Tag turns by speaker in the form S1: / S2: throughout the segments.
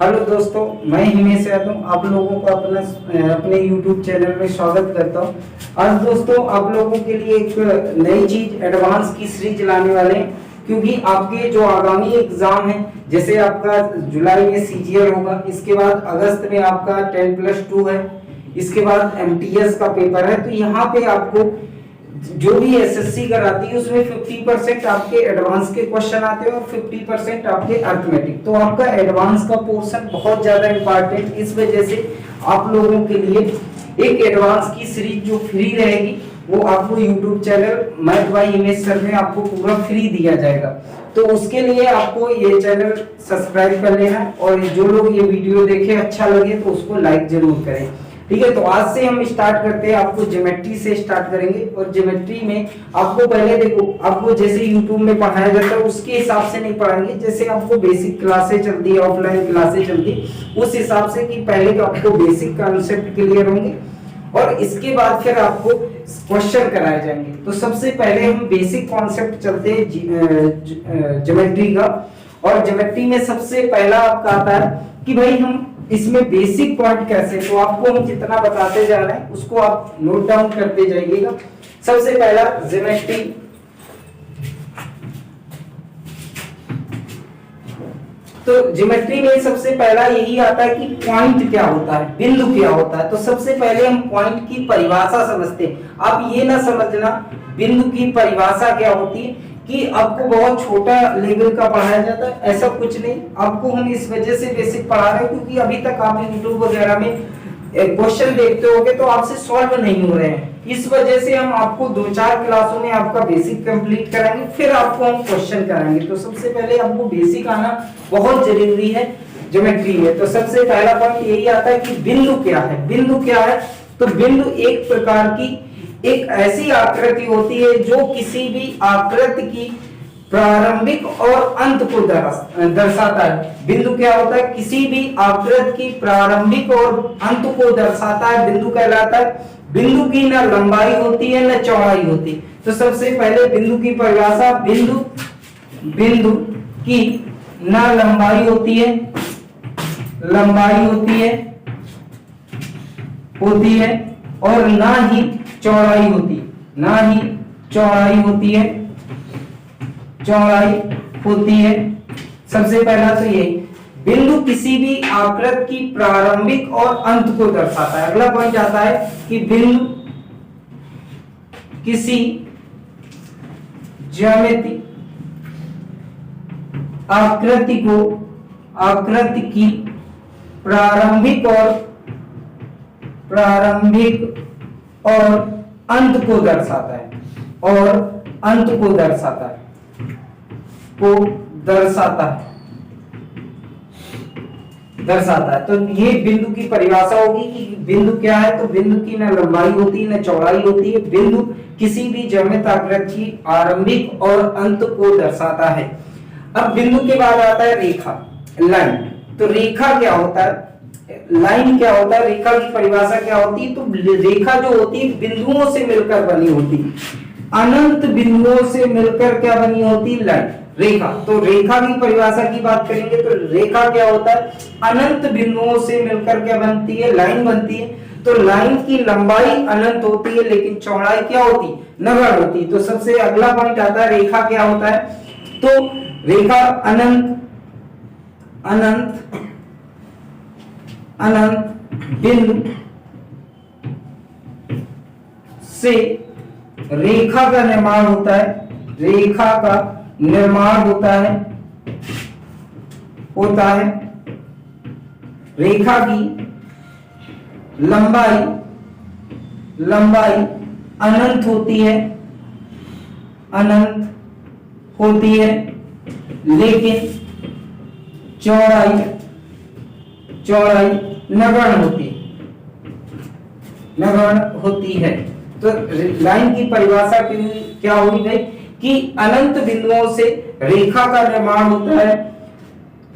S1: Hello दोस्तों, मैं हिमेश यादव आप लोगों को अपने YouTube चैनल में स्वागत करता हूं। आज दोस्तों आप लोगों के लिए एक नई चीज एडवांस की सीरीज लाने वाले हैं, क्योंकि आपके जो आगामी एग्जाम है, जैसे आपका जुलाई में CGL होगा, इसके बाद अगस्त में आपका 10+2 है, इसके बाद MTS का पेपर है। तो यहाँ पे आपको जो भी SSC कराती है उसमें 50% आपके एडवांस के क्वेश्चन आते हैं और 50% आपके अर्थमेटिक। तो आपका एडवांस का पोर्शन बहुत ज्यादा इंपॉर्टेंट, इस वजह से आप लोगों के लिए एक एडवांस की सीरीज जो फ्री रहेगी वो आपको YouTube channel math bye Himesh sir में आपको पूरा फ्री दिया जाएगा। तो उसके लिए आपको ये चैनल सब्सक्राइब कर लेना है, और जो लोग ये वीडियो देखे अच्छा लगे तो उसको लाइक जरूर करें। ठीक है, तो आज से हम स्टार्ट करते हैं। आपको ज्योमेट्री से स्टार्ट करेंगे, और ज्योमेट्री में आपको पहले देखो, आपको जैसे YouTube में पढ़ाया जाता है उसके हिसाब से नहीं पढ़ाएंगे। जैसे आपको बेसिक क्लासेस चलती है, ऑफलाइन क्लासेस चलती है, उस हिसाब से कि पहले तो आपको बेसिक कॉन्सेप्ट क्लियर होंगे और इसके बाद फिर आपको क्वेश्चन कराए जाएंगे। तो सबसे पहले हम बेसिक कॉन्सेप्ट चलते हैं ज्योमेट्री का। और ज्योमेट्री में सबसे पहला आपका आता है कि भाई हम इसमें बेसिक पॉइंट कैसे, तो आपको हम जितना बताते जा रहे हैं उसको आप नोट डाउन करते जाइएगा। सबसे पहला ज्योमेट्री, तो ज्योमेट्री में सबसे पहला यही आता है कि पॉइंट क्या होता है, बिंदु क्या होता है। तो सबसे पहले हम पॉइंट की परिभाषा समझते हैं। आप ये ना समझना बिंदु की परिभाषा क्या होती है कि आपको बहुत छोटा लेवल का पढ़ाया जाता है, ऐसा कुछ नहीं। आपको हम इस वजह से बेसिक पढ़ा रहे हैं क्योंकि अभी तक आप YouTube वगैरह में क्वेश्चन देखते होंगे तो आपसे सॉल्व नहीं हो रहे हैं। इस वजह से हम आपको 2-4 क्लासों में आपका बेसिक कंप्लीट कराएंगे, फिर आपको हम क्वेश्चन कराएंगे। तो सबसे पहले आपको बेसिक आना बहुत जरूरी है ज्योमेट्री में। तो सबसे पहला पॉइंट यही आता है कि बिंदु क्या है। बिंदु क्या है, तो बिंदु एक प्रकार की एक ऐसी आकृति होती है जो किसी भी आकृति की प्रारंभिक और अंत को दर्शाता है। बिंदु क्या होता है, किसी भी आकृति की प्रारंभिक और अंत को दर्शाता है, बिंदु कहलाता है। बिंदु की न लंबाई होती है न चौड़ाई होती। तो सबसे पहले बिंदु की परिभाषा, बिंदु की न लंबाई होती है, और ना ही चौड़ाई होती है। सबसे पहला तो ये बिंदु किसी भी आकृति की प्रारंभिक और अंत को दर्शाता है। अगला पॉइंट आता है कि बिंदु किसी ज्यामिति आकृति की प्रारंभिक और अंत को दर्शाता है, तो ये बिंदु की परिभाषा होगी कि बिंदु क्या है। तो बिंदु की न लंबाई होती है न चौड़ाई होती है। बिंदु किसी भी ज्यामिति आकृति की आरंभिक और अंत को दर्शाता है। अब बिंदु के बाद आता है रेखा, लाइन। तो रेखा क्या होता है, लाइन क्या होता है, रेखा की परिभाषा क्या होती है। तो रेखा जो होती है बिंदुओं से मिलकर बनी होती है, अनंत बिंदुओं से मिलकर क्या बनी होती है, लाइन, रेखा। तो रेखा की परिभाषा की बात करेंगे तो रेखा क्या होता है, अनंत बिंदुओं से मिलकर क्या बनती है, लाइन बनती है। तो लाइन की लंबाई अनंत होती है लेकिन चौड़ाई क्या होती है, नगण्य होती है। तो सबसे अगला पॉइंट आता है रेखा क्या होता है। तो रेखा अनंत बिंदु से रेखा का निर्माण होता है, रेखा की लंबाई अनंत होती है लेकिन चौड़ाई नगण्य होती है। तो लाइन की परिभाषा क्या होगी भाई कि अनंत बिंदुओं से रेखा का निर्माण होता है,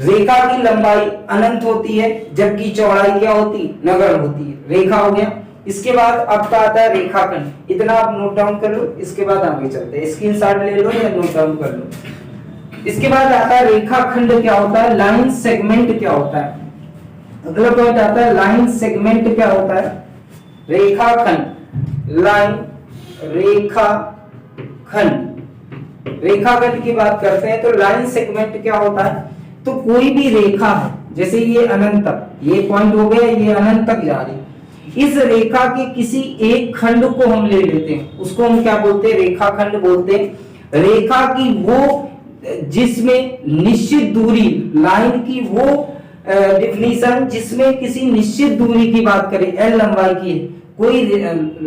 S1: रेखा की लंबाई अनंत होती है जबकि चौड़ाई क्या होती है, नगण्य होती है। रेखा हो गया। इसके बाद आपका आता है रेखाखंड। इतना आप नोट डाउन कर लो, इसके बाद आगे चलते हैं। स्क्रीनशॉट ले लो या नोट डाउन कर लो। इसके बाद आता है रेखाखंड क्या होता है, लाइन सेगमेंट क्या होता है। अगला पॉइंट आता है लाइन सेगमेंट। क्या होता है? रेखाखंड। लाइन, रेखाखंड। रेखाखंड की बात करते हैं तो लाइन सेगमेंट क्या होता है? तो कोई भी रेखा है, जैसे ये अनंत तक, ये पॉइंट हो गया, ये अनंत तक जा रही, इस रेखा के किसी एक खंड को हम ले लेते हैं, उसको हम क्या बोलते हैं? रेखाखंड बोलते हैं। रेखा की वो जिसमें निश्चित दूरी, लाइन की वो डिफिनीशन जिसमें किसी निश्चित दूरी की बात करें, एल लंबाई की है, कोई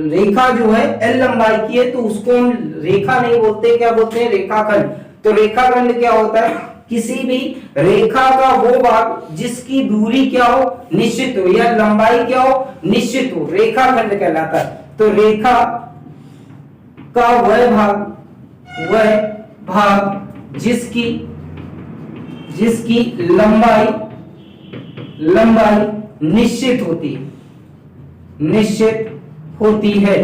S1: रेखा जो है एल लंबाई की है, तो उसको हम रेखा नहीं बोलते, क्या बोलते हैं? रेखाखंड। तो रेखाखंड क्या होता है? किसी भी रेखा का वो भाग जिसकी दूरी क्या हो? निश्चित हो, या लंबाई क्या हो? निश्चित हो, रेखाखंड कहलाता है। तो रेखा का वह भाग जिसकी लंबाई निश्चित होती है,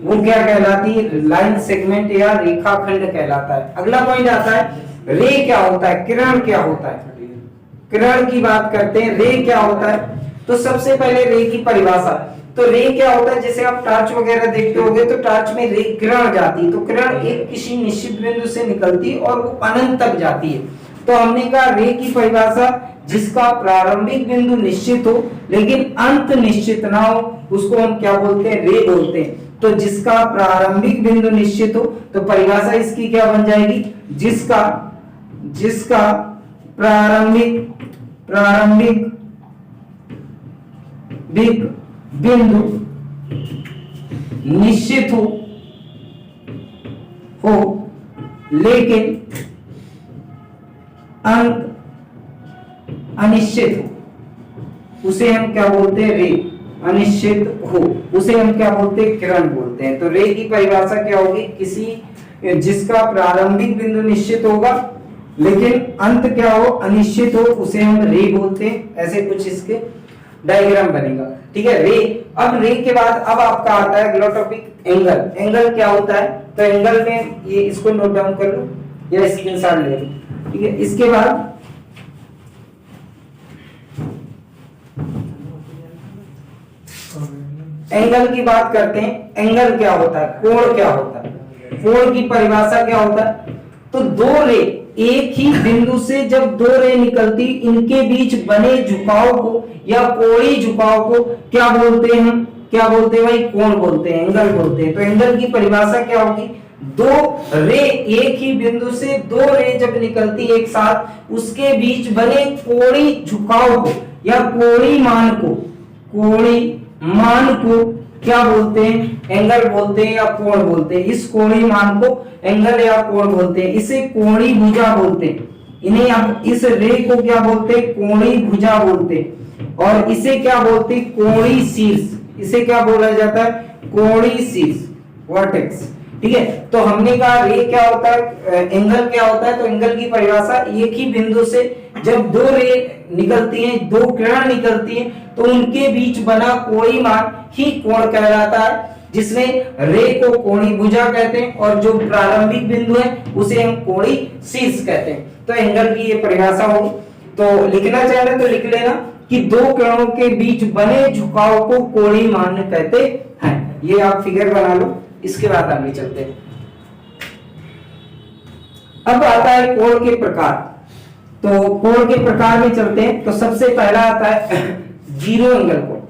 S1: वो क्या कहलाती है? लाइन सेगमेंट या रेखाखंड कहलाता है। अगला पॉइंट आता है रे क्या होता है? किरण क्या होता है? किरण की बात करते हैं। रे क्या होता है? तो सबसे पहले रे की परिभाषा। तो रे क्या होता है? जैसे आप टॉर्च वगैरह देखते होंगे तो टॉर्च में रे किरण जाती है, तो किरण एक किसी निश्चित बिंदु से निकलती है और वो अनंत तक जाती है। तो हमने कहा रे की परिभाषा जिसका प्रारंभिक बिंदु निश्चित हो लेकिन अंत निश्चित ना हो, उसको हम क्या बोलते हैं? रे बोलते हैं। तो जिसका प्रारंभिक बिंदु निश्चित हो, तो परिभाषा इसकी क्या बन जाएगी? जिसका प्रारंभिक बिंदु निश्चित हो लेकिन अंत अनिश्चित हो, उसे हम क्या बोलते हैं? रे। अनिश्चित हो, उसे हम क्या बोलते हैं? किरण बोलते हैं। तो रे की परिभाषा क्या होगी? किसी जिसका प्रारंभिक बिंदु निश्चित होगा लेकिन अंत क्या हो? अनिश्चित हो, उसे हम रे बोलते हैं। ऐसे कुछ इसके डायग्राम बनेगा, ठीक है। रे, अब रे के बाद अब आपका आता है अगला टॉपिक एंगल। एंगल क्या होता है? तो एंगल में ये इसको नोट डाउन कर लो या स्क्रीनशॉट ले लो, ठीक है। इसके बाद एंगल की बात करते हैं। एंगल क्या होता है? कोण क्या होता है? कोण की परिभाषा क्या होता है? तो दो रे, एक ही बिंदु से जब दो रे निकलती, इनके बीच बने झुकाव को या कोणीय झुकाव को क्या बोलते हैं? हम क्या बोलते हैं भाई? कोण बोलते हैं, एंगल बोलते हैं। तो एंगल की परिभाषा क्या होगी? दो रे, एक ही बिंदु से दो रे जब निकलती एक साथ, उसके बीच बने कोणीय झुकाव को या कोणीय मान को क्या बोलते हैं? एंगल बोलते हैं या कोण बोलते हैं। इस कोणीय मान को एंगल या कोण बोलते हैं। इसे कोणीय भुजा बोलते हैं। इन्हें आप इस रे को क्या बोलते हैं? कोणीय भुजा बोलते हैं। और इसे क्या बोलते हैं? कोणीय शीर्ष। इसे क्या बोला जाता है? कोणीय शीर्ष, वर्टेक्स, ठीक है। तो हमने कहा रे क्या होता है, एंगल क्या होता है? तो एंगल की परिभाषा एक ही बिंदु से जब दो रे निकलती हैं, दो किरण निकलती हैं, तो उनके बीच बना कोणीय मान ही कोण कहलाता है, जिसमें रे को कोणीय भुजा कहते हैं और जो प्रारंभिक बिंदु है उसे हम कोणीय शीर्ष कहते हैं। तो एंगल की ये परिभाषा होगी। तो लिखना चाह रहे तो लिख लेना कि दो किरणों के बीच बने झुकाव को कोणीय मान कहते हैं। ये आप फिगर बना लो, इसके बाद आगे चलते हैं। अब आता है कोण के प्रकार। तो कोण के प्रकार में चलते हैं। तो सबसे पहला आता है जीरो एंगल कोण,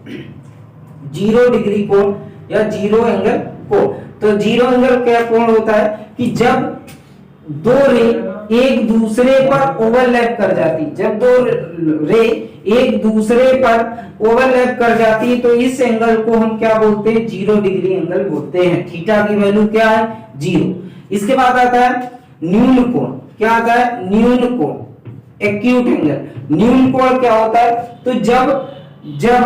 S1: 0 डिग्री कोण या जीरो एंगल कोण। तो जीरो एंगल क्या कोण होता है कि जब दो रे एक दूसरे पर ओवरलैप कर जाती, जब दो रे एक दूसरे पर ओवरलैप कर जाती है, तो इस एंगल को हम क्या बोलते हैं? 0 डिग्री एंगल बोलते हैं। थीटा की वैल्यू क्या है? 0। इसके बाद आता है न्यून कोण। क्या आता है? न्यून कोण, एक्यूट एंगल। न्यून कोण क्या होता है? तो जब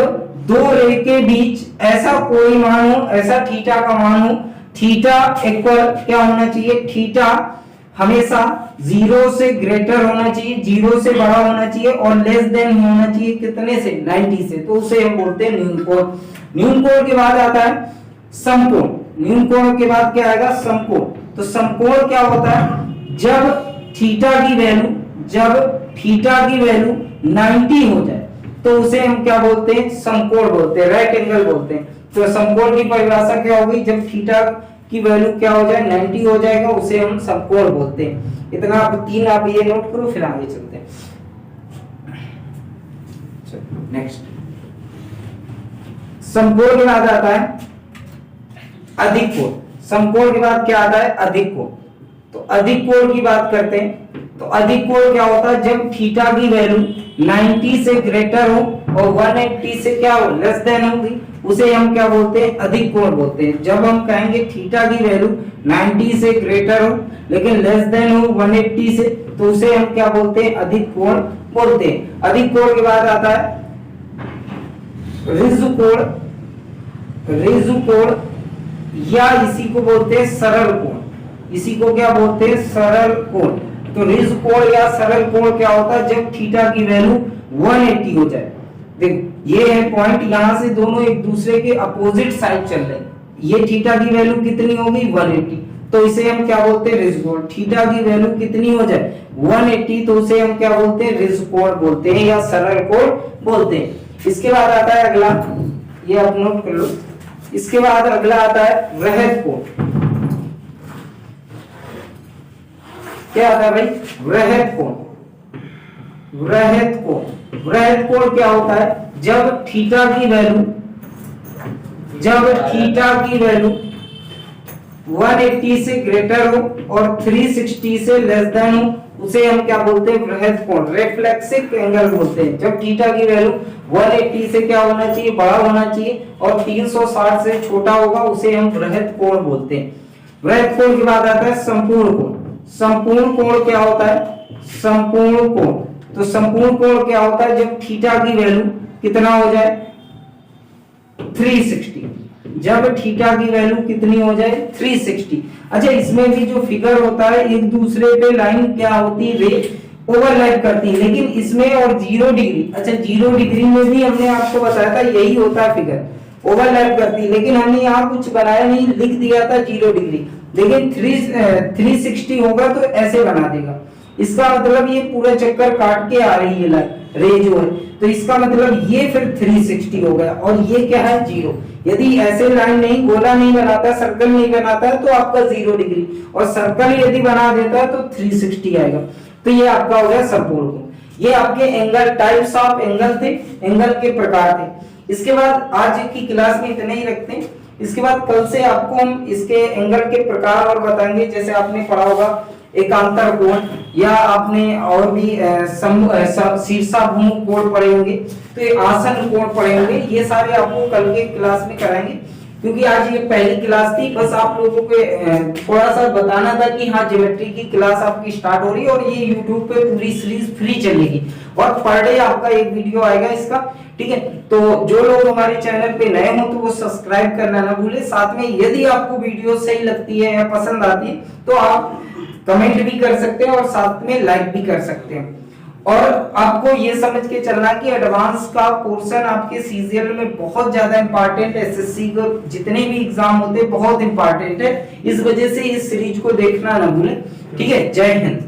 S1: दो रे के बीच ऐसा कोई मान हो, ऐसा थीटा का मान हो, थीटा इक्वल क्या होना चाहिए? थीटा हमेशा 0 से ग्रेटर होना चाहिए, 0 से बड़ा होना चाहिए और लेस देन होना चाहिए कितने से? 90 से। तो उसे हम बोलते हैं न्यून कोण। न्यून कोण के बाद आता है समकोण। न्यून कोण के बाद क्या आएगा? समकोण। तो समकोण क्या होता है? जब थीटा की वैल्यू 90 हो जाए, तो उसे हम क्या बोलते हैं, समकोण बोलते हैं, राइट एंगल बोलते हैं। तो समकोण की परिभाषा क्या होगी, जब थीटा की वैल्यू क्या हो जाए 90 हो जाएगा, उसे हम समकोण बोलते हैं। इतना आप तीन आप ये नोट करो, फिर आगे चलते हैं। नेक्स्ट, समकोण के बाद आता है अधिक कोण। समकोण के बाद क्या आता है, अधिक कोण। तो अधिक कोण की बात करते हैं। तो अधिक कोण क्या होता है, जब थीटा की वैल्यू 90 से ग्रेटर हो और 180 से क्या हो, लेस देन होगी, उसे हम क्या बोलते हैं, अधिक कोण बोलते हैं। जब हम कहेंगे थीटा की वैल्यू 90 से ग्रेटर हो लेकिन लेस देन हो 180 से, तो उसे हम क्या बोलते हैं, अधिक कोण बोलते हैं। अधिक कोण के बाद आता है ऋजु कोण। ऋजु कोण या इसी को बोलते हैं सरल कोण। इसी को क्या बोलते हैं, सरल कोण। तो ऋजु कोण या सरल कोण क्या होता है, जब थीटा की वैल्यू 180 हो जाए। देख ये है पॉइंट, यहां से दोनों एक दूसरे के अपोजिट साइड चल रहे हैं। ये थीटा की वैल्यू कितनी होगी, 180, तो इसे हम क्या बोलते हैं, ऋजु कोण। थीटा की वैल्यू कितनी हो जाए, 180, तो उसे हम क्या बोलते हैं, ऋजु कोण बोलते हैं या सरल कोण बोलते हैं। इसके बाद आता है अगला, ये आप नोट कर लो। इसके बाद अगला आता है वृहद कोण। क्या आता है भाई, वृहद कोण। वृहद कोण, वृहद कोण क्या होता है, जब थीटा की वैल्यू 180 से ग्रेटर हो और 360 से लेस देन हो, उसे हम क्या बोलते हैं, वृहद कोण, रिफ्लेक्सिव एंगल बोलते हैं। जब थीटा की वैल्यू 180 से क्या होना चाहिए, बड़ा होना चाहिए, और 360 से छोटा होगा, उसे हम वृहद कोण बोलते हैं। वृहद कोण के बाद आता है संपूर्ण कोण। संपूर्ण कोण क्या होता है, संपूर्ण कोण। तो संपूर्ण कोण क्या होता है, जब थीटा की वैल्यू कितना हो जाए, 360। जब थीटा की वैल्यू कितनी हो जाए, 360। अच्छा, इसमें भी जो फिगर होता है, एक दूसरे पे लाइन क्या होती है, ओवरलैप करती है, लेकिन इसमें और 0 डिग्री, अच्छा 0 डिग्री में भी हमने आपको बताया था यही होता है, फिगर ओवरलैप करती है, लेकिन हमने यहाँ कुछ बनाया नहीं, लिख दिया था 0 डिग्री, लेकिन 360 होगा तो ऐसे बना देगा। इसका मतलब ये पूरा चक्कर काट के आ रही है लाइन, रे जो है, तो इसका मतलब ये फिर 360 हो गया, और ये क्या है, 0। यदि ऐसे लाइन नहीं, गोला नहीं बनाता, सर्कल नहीं बनाता है, तो आपका 0 डिग्री, और सर्कल यदि बना देता है तो 360 आएगा। तो ये आपका हो गया संपूर्ण कोण। ये आपके एंगल, टाइप्स ऑफ एंगल थे, एंगल के प्रकार थे। इसके बाद आज की क्लास में इतने ही रखते हैं। इसके बाद कल से आपको हम इसके एंगल के प्रकार और बताएंगे। जैसे आपने पढ़ा होगा एकांतर कोण, या आपने और भी शीर्षाभूमि कोण पढ़े होंगे, तो ये आसन कोण पढ़े होंगे। ये सारे आपको कल के क्लास में कराएंगे, क्योंकि आज ये पहली क्लास थी। बस आप लोगों को थोड़ा सा बताना था कि हाँ, ज्योमेट्री की क्लास आपकी स्टार्ट हो रही है, और ये YouTube पे पूरी सीरीज फ्री चलेगी, और पर डे आपका एक वीडियो आएगा इसका, ठीक है। तो जो लोग हमारे चैनल पे नए हो तो वो सब्सक्राइब करना ना भूले। साथ में यदि आपको वीडियो सही लगती है या पसंद आती है तो आप कमेंट भी कर सकते हैं, और साथ में लाइक भी कर सकते हैं। और आपको ये समझ के चलना कि एडवांस का पोर्शन आपके सीजीएल में बहुत ज्यादा इंपॉर्टेंट है। एसएससी को जितने भी एग्जाम होते हैं बहुत इंपॉर्टेंट है, इस वजह से इस सीरीज को देखना ना भूलें, ठीक है। जय हिंद।